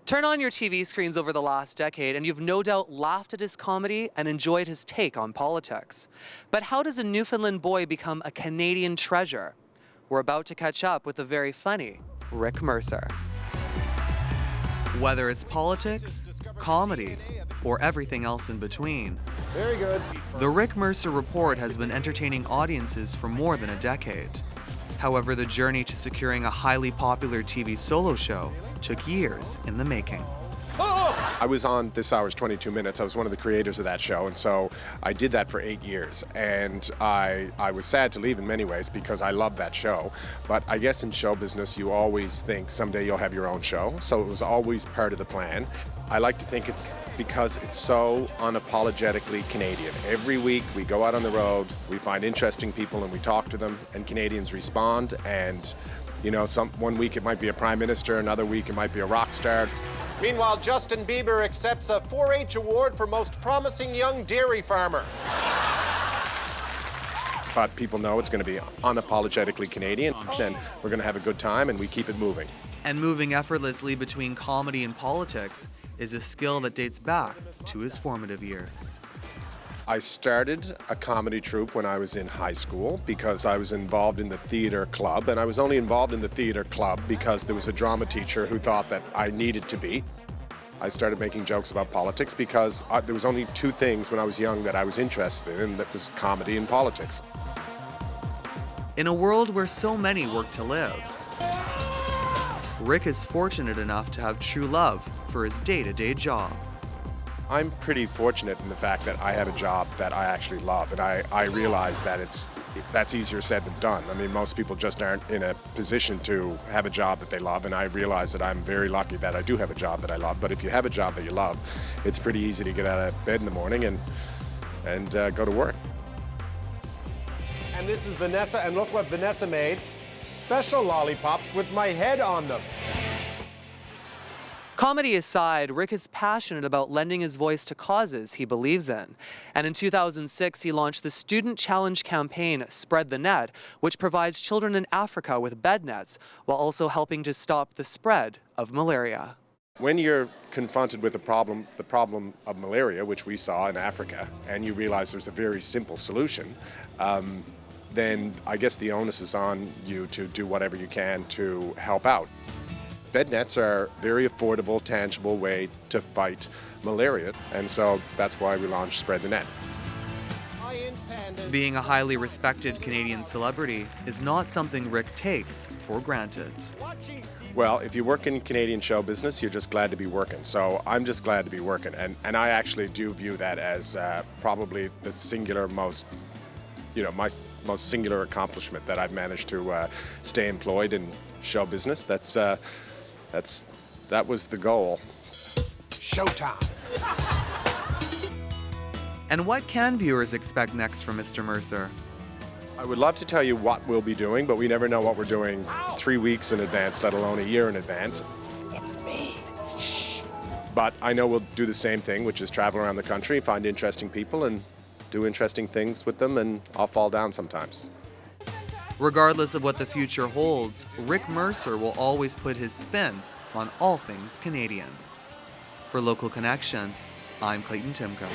Turn on your TV screens over the last decade and you've no doubt laughed at his comedy and enjoyed his take on politics. But how does a Newfoundland boy become a Canadian treasure? We're about to catch up with the very funny Rick Mercer. Whether it's politics, comedy, or everything else in between, Very good. the Rick Mercer Report has been entertaining audiences for more than a decade. However, the journey to securing a highly popular TV solo show took years in the making. I was on This Hour's 22 Minutes. I was one of the creators of that show, and so I did that for 8 years. And I was sad to leave in many ways because I loved that show. But I guess in show business, you always think someday you'll have your own show. So it was always part of the plan. I like to think it's because it's so unapologetically Canadian. Every week we go out on the road, we find interesting people and we talk to them, and Canadians respond. And you know, one week it might be a prime minister, another week it might be a rock star. Meanwhile, Justin Bieber accepts a 4-H award for most promising young dairy farmer. But people know it's going to be unapologetically Canadian, and we're going to have a good time, and we keep it moving. And moving effortlessly between comedy and politics is a skill that dates back to his formative years. I started a comedy troupe when I was in high school because I was involved in the theater club, and I was only involved in the theater club because there was a drama teacher who thought that I needed to be. I started making jokes about politics because there was only two things when I was young that I was interested in, and that was comedy and politics. In a world where so many work to live, Rick is fortunate enough to have true love for his day-to-day job. I'm pretty fortunate in the fact that I have a job that I actually love, and I realize that that's easier said than done. I mean, most people just aren't in a position to have a job that they love, and I realize that I'm very lucky that I do have a job that I love. But if you have a job that you love, it's pretty easy to get out of bed in the morning and go to work. And this is Vanessa, and look what Vanessa made. Special lollipops with my head on them. Comedy aside, Rick is passionate about lending his voice to causes he believes in. And in 2006, he launched the student challenge campaign, Spread the Net, which provides children in Africa with bed nets, while also helping to stop the spread of malaria. When you're confronted with the problem of malaria, which we saw in Africa, and you realize there's a very simple solution, then I guess the onus is on you to do whatever you can to help out. Bed nets are a very affordable, tangible way to fight malaria, and so that's why we launched Spread the Net. Being a highly respected Canadian celebrity is not something Rick takes for granted. Well, if you work in Canadian show business, you're just glad to be working. So I'm just glad to be working, and I actually do view that as probably the most singular accomplishment that I've managed to stay employed in show business. That was the goal. Showtime. And what can viewers expect next from Mr. Mercer? I would love to tell you what we'll be doing, but we never know what we're doing 3 weeks in advance, let alone a year in advance. It's me. Shh. But I know we'll do the same thing, which is travel around the country, find interesting people, and do interesting things with them, and I'll fall down sometimes. Regardless of what the future holds, Rick Mercer will always put his spin on all things Canadian. For Local Connection, I'm Clayton Timko.